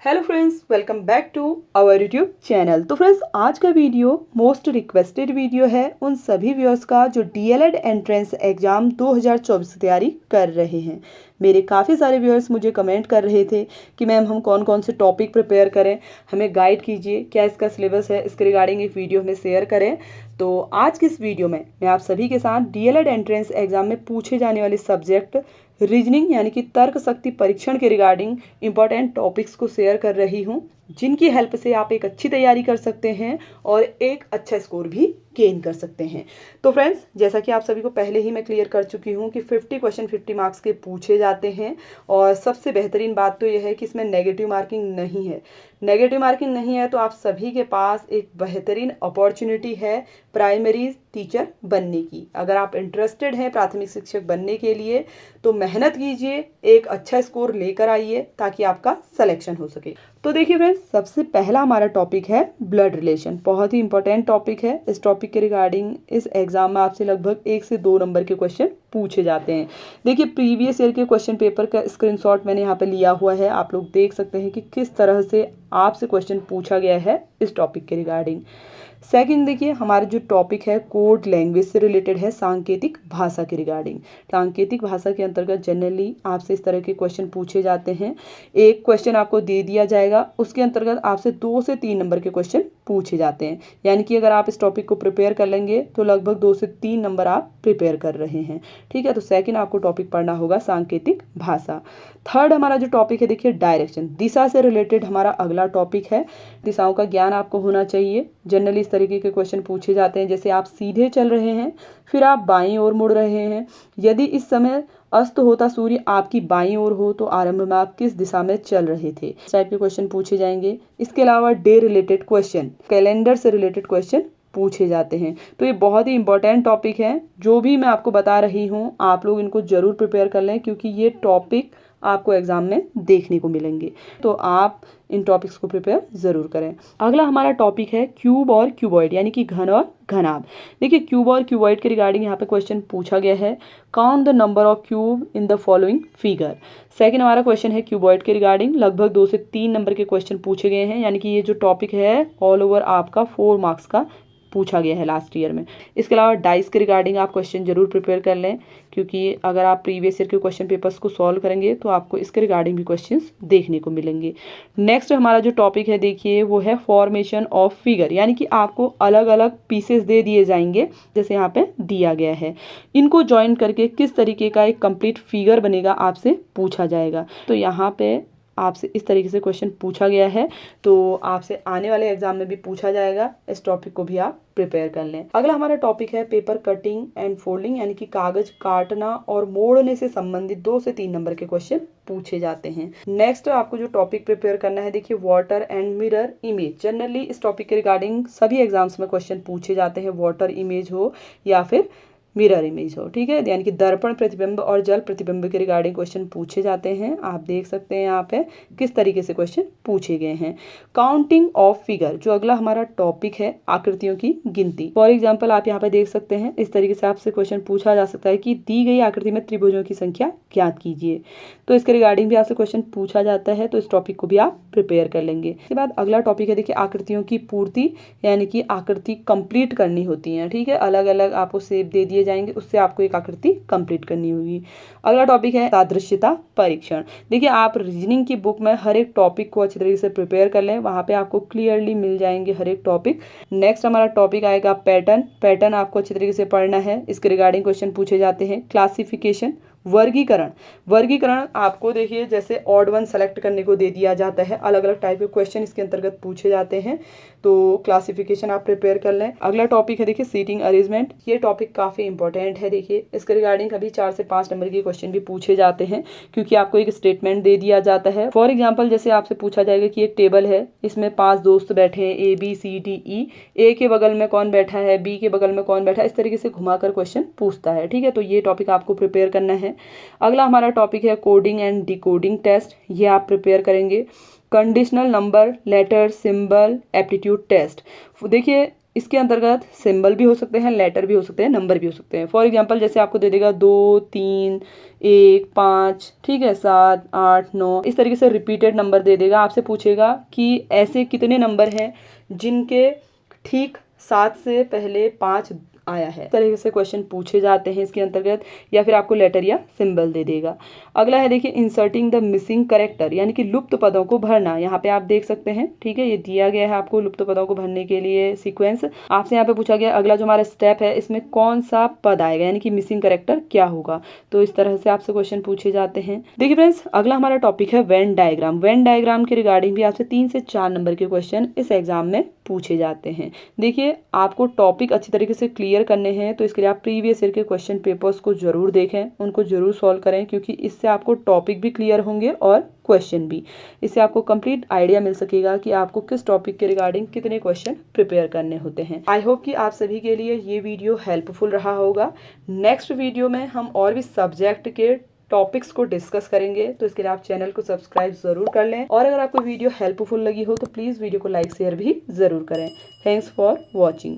Hello friends, welcome back to our YouTube channel. तो friends, आज का वीडियो मोस्ट रिक्वेस्टेड वीडियो है उन सभी व्यूअर्स का जो डीएलएड एंट्रेंस एग्ज़ाम 2024 की तैयारी कर रहे हैं। मेरे काफ़ी सारे व्यूअर्स मुझे कमेंट कर रहे थे कि मैम हम कौन कौन से टॉपिक प्रिपेयर करें, हमें गाइड कीजिए, क्या इसका सिलेबस है, इसके रिगार्डिंग एक वीडियो हमें शेयर करें। तो आज की इस वीडियो में मैं आप सभी के साथ डीएलएड एंट्रेंस एग्ज़ाम में पूछे जाने वाले सब्जेक्ट रीजनिंग यानी कि तर्क शक्ति परीक्षण के रिगार्डिंग इंपॉर्टेंट टॉपिक्स को शेयर कर रही हूँ, जिनकी हेल्प से आप एक अच्छी तैयारी कर सकते हैं और एक अच्छा स्कोर भी गेन कर सकते हैं। तो फ्रेंड्स, जैसा कि आप सभी को पहले ही मैं क्लियर कर चुकी हूँ कि 50 क्वेश्चन 50 मार्क्स के पूछे जाते हैं और सबसे बेहतरीन बात तो यह है कि इसमें नेगेटिव मार्किंग नहीं है। नेगेटिव मार्किंग नहीं है तो आप सभी के पास एक बेहतरीन अपॉर्चुनिटी है प्राइमरी टीचर बनने की। अगर आप इंटरेस्टेड हैं प्राथमिक शिक्षक बनने के लिए तो मेहनत कीजिए, एक अच्छा स्कोर लेकर आइए ताकि आपका सिलेक्शन हो सके। तो देखिए फ्रेंड्स, सबसे पहला हमारा टॉपिक है ब्लड रिलेशन। बहुत ही इंपॉर्टेंट टॉपिक है। इस टॉपिक के रिगार्डिंग इस एग्जाम में आपसे लगभग 1 से 2 नंबर के क्वेश्चन पूछे जाते हैं। देखिए, प्रीवियस ईयर के क्वेश्चन पेपर का स्क्रीनशॉट मैंने यहाँ पे लिया हुआ है। आप लोग देख सकते हैं कि किस तरह से आपसे क्वेश्चन पूछा गया है इस टॉपिक के रिगार्डिंग। सेकंड, देखिए हमारा जो टॉपिक है कोड लैंग्वेज से रिलेटेड है, सांकेतिक भाषा के रिगार्डिंग। सांकेतिक भाषा के अंतर्गत जनरली आपसे इस तरह के क्वेश्चन पूछे जाते हैं। एक क्वेश्चन आपको दे दिया जाएगा, उसके अंतर्गत आपसे 2 से 3 नंबर के क्वेश्चन पूछे जाते हैं। यानी कि अगर आप इस टॉपिक को प्रिपेयर कर लेंगे तो लगभग 2 से 3 नंबर आप प्रिपेयर कर रहे हैं। ठीक है, तो सेकंड आपको टॉपिक पढ़ना होगा सांकेतिक भाषा। थर्ड हमारा जो टॉपिक है, देखिए डायरेक्शन, दिशा से रिलेटेड हमारा अगला टॉपिक है। दिशाओं का ज्ञान आपको होना चाहिए। जनरली इस तरीके के क्वेश्चन पूछे जाते हैं, जैसे आप सीधे चल रहे हैं फिर आप बाईं ओर मुड़ रहे हैं, यदि इस समय अस्त होता सूर्य आपकी बाईं ओर हो तो आरंभ में आप किस दिशा में चल रहे थे। इस टाइप के क्वेश्चन पूछे जाएंगे। इसके अलावा डे रिलेटेड क्वेश्चन, कैलेंडर से रिलेटेड क्वेश्चन पूछे जाते हैं। तो ये बहुत ही इंपॉर्टेंट टॉपिक है। जो भी मैं आपको बता रही हूँ आप लोग इनको जरूर प्रिपेयर कर लें, क्योंकि ये टॉपिक आपको एग्जाम में देखने को मिलेंगे। तो आप इन टॉपिक्स को प्रिपेयर जरूर करें। अगला हमारा टॉपिक है क्यूब और क्यूबॉइड यानी कि घन और घनाभ। देखिए, क्यूब और क्यूबॉइड के रिगार्डिंग यहाँ पे क्वेश्चन पूछा गया है, count the number of cube in the following figure. Second हमारा क्वेश्चन है क्यूबॉइड के रिगार्डिंग। लगभग 2 से 3 नंबर के क्वेश्चन पूछे गए हैं। यानी कि ये जो टॉपिक है ऑल ओवर आपका 4 मार्क्स का पूछा गया है लास्ट ईयर में। इसके अलावा डाइस के रिगार्डिंग आप क्वेश्चन जरूर प्रिपेयर कर लें, क्योंकि अगर आप प्रीवियस ईयर के क्वेश्चन पेपर्स को सॉल्व करेंगे तो आपको इसके रिगार्डिंग भी क्वेश्चंस देखने को मिलेंगे। नेक्स्ट हमारा जो टॉपिक है, देखिए वो है फॉर्मेशन ऑफ फिगर। यानी कि आपको अलग अलग पीसेस दे दिए जाएंगे, जैसे यहाँ पे दिया गया है। इनको ज्वाइन करके किस तरीके का एक कंप्लीट फिगर बनेगा आपसे पूछा जाएगा। तो यहाँ पे आपसे इस तरीके से क्वेश्चन पूछा गया है, तो आपसे आने वाले एग्जाम में भी पूछा जाएगा। इस टॉपिक को भी आप प्रिपेयर कर लें। अगला हमारा टॉपिक है पेपर कटिंग एंड फोल्डिंग, यानी कि कागज काटना और मोड़ने से संबंधित 2 से 3 नंबर के क्वेश्चन पूछे जाते हैं। नेक्स्ट आपको जो टॉपिक प्रिपेयर करना है, देखिए water and mirror image. Generally इस टॉपिक के रिगार्डिंग सभी एग्जाम्स में क्वेश्चन पूछे जाते हैं, वाटर इमेज हो या फिर मिरर इमेज हो। ठीक है, यानी कि दर्पण प्रतिबिंब और जल प्रतिबिंब के रिगार्डिंग क्वेश्चन पूछे जाते हैं। आप देख सकते हैं यहाँ पे किस तरीके से क्वेश्चन पूछे गए हैं। काउंटिंग ऑफ फिगर, जो अगला हमारा टॉपिक है, आकृतियों की गिनती। फॉर एग्जाम्पल आप यहाँ पे देख सकते हैं, इस तरीके से आपसे क्वेश्चन पूछा जा सकता है कि दी गई आकृति में त्रिभुजों की संख्या ज्ञात कीजिए। तो इसके रिगार्डिंग भी आपसे क्वेश्चन पूछा जाता है, तो इस टॉपिक को भी आप प्रिपेयर कर लेंगे। इसके बाद अगला टॉपिक है, देखिए आकृतियों की पूर्ति, यानी कि आकृति कंप्लीट करनी होती है। ठीक है, अलग अलग आपको शेप दे दिए जाएंगे, उससे आपको एक आकृति कंप्लीट करनी होगी। अगला टॉपिक है सादृश्यता परीक्षण। देखिए, आप रीजनिंग की बुक में हर एक टॉपिक को अच्छी तरीके से प्रिपेयर कर लें, वहां पे आपको क्लियरली मिल जाएंगे हर एक टॉपिक। नेक्स्ट हमारा टॉपिक आएगा पैटर्न। पैटर्न आपको अच्छी तरीके से पढ़ना है, इसके रिगार्डिंग क्वेश्चन पूछे जाते हैं। क्लासिफिकेशन, वर्गीकरण। वर्गीकरण आपको देखिए जैसे ऑड वन सेलेक्ट करने को दे दिया जाता है, अलग अलग टाइप के क्वेश्चन इसके अंतर्गत पूछे जाते हैं, तो क्लासिफिकेशन आप प्रिपेयर कर लें। अगला टॉपिक है, देखिए सीटिंग अरेंजमेंट। ये टॉपिक काफी इंपॉर्टेंट है। देखिए, इसके रिगार्डिंग कभी 4 से 5 नंबर के क्वेश्चन भी पूछे जाते हैं, क्योंकि आपको एक स्टेटमेंट दे दिया जाता है। फॉर एग्जाम्पल, जैसे आपसे पूछा जाएगा कि एक टेबल है, इसमें 5 दोस्त बैठे हैं, ABCDE। ए के बगल में कौन बैठा है, बी के बगल में कौन बैठा है, इस तरीके से घुमाकर क्वेश्चन पूछता है। ठीक है, तो ये टॉपिक आपको प्रिपेयर करना है। अगला हमारा टॉपिक है कोडिंग एंड डिकोडिंग टेस्ट। ये आप प्रिपेयर करेंगे। Conditional number, letter, symbol, aptitude test. देखिए, इसके अंतर्गत सिंबल भी हो सकते हैं, लेटर भी हो सकते हैं, नंबर भी हो सकते हैं। फॉर एग्जांपल जैसे आपको दे देगा 2, 3, 1, 5, ठीक है, 7, 8, 9, इस तरीके से रिपीटेड नंबर दे देगा। आपसे पूछेगा कि ऐसे कितने नंबर हैं जिनके ठीक 7 से पहले 5 आया है। इस तरीके से क्वेश्चन पूछे जाते हैं इसके अंतर्गत, या फिर आपको लेटर या सिंबल दे देगा। अगला है देखिए इंसर्टिंग द मिसिंग करेक्टर, यानी कि लुप्त पदों को भरना। यहाँ पे आप देख सकते हैं, ठीक है, ये दिया गया है आपको लुप्त पदों को भरने के लिए सीक्वेंस। आपसे यहाँ पे पूछा गया अगला जो हमारा स्टेप है इसमें कौन सा पद आएगा, यानी कि मिसिंग करेक्टर क्या होगा। तो इस तरह से आपसे क्वेश्चन पूछे जाते हैं। देखिए फ्रेंड्स, अगला हमारा टॉपिक है वेन डायग्राम। वेन डायग्राम के रिगार्डिंग भी आपसे 3 से 4 नंबर के क्वेश्चन इस एग्जाम में पूछे जाते हैं। देखिए आपको टॉपिक अच्छी तरीके से क्लियर करने हैं, तो इसके लिए आप प्रीवियस ईयर के क्वेश्चन पेपर्स को जरूर देखें, उनको जरूर सॉल्व करें, क्योंकि इससे आपको टॉपिक भी क्लियर होंगे और क्वेश्चन भी। इससे आपको कंप्लीट आइडिया मिल सकेगा कि आपको किस टॉपिक के रिगार्डिंग कितने क्वेश्चन प्रिपेयर करने होते हैं। आई होप कि आप सभी के लिए ये वीडियो हेल्पफुल रहा होगा। नेक्स्ट वीडियो में हम और भी सब्जेक्ट के टॉपिक्स को डिस्कस करेंगे, तो इसके लिए आप चैनल को सब्सक्राइब जरूर कर लें, और अगर आपको वीडियो हेल्पफुल लगी हो तो प्लीज़ वीडियो को लाइक शेयर भी ज़रूर करें। Thanks for watching.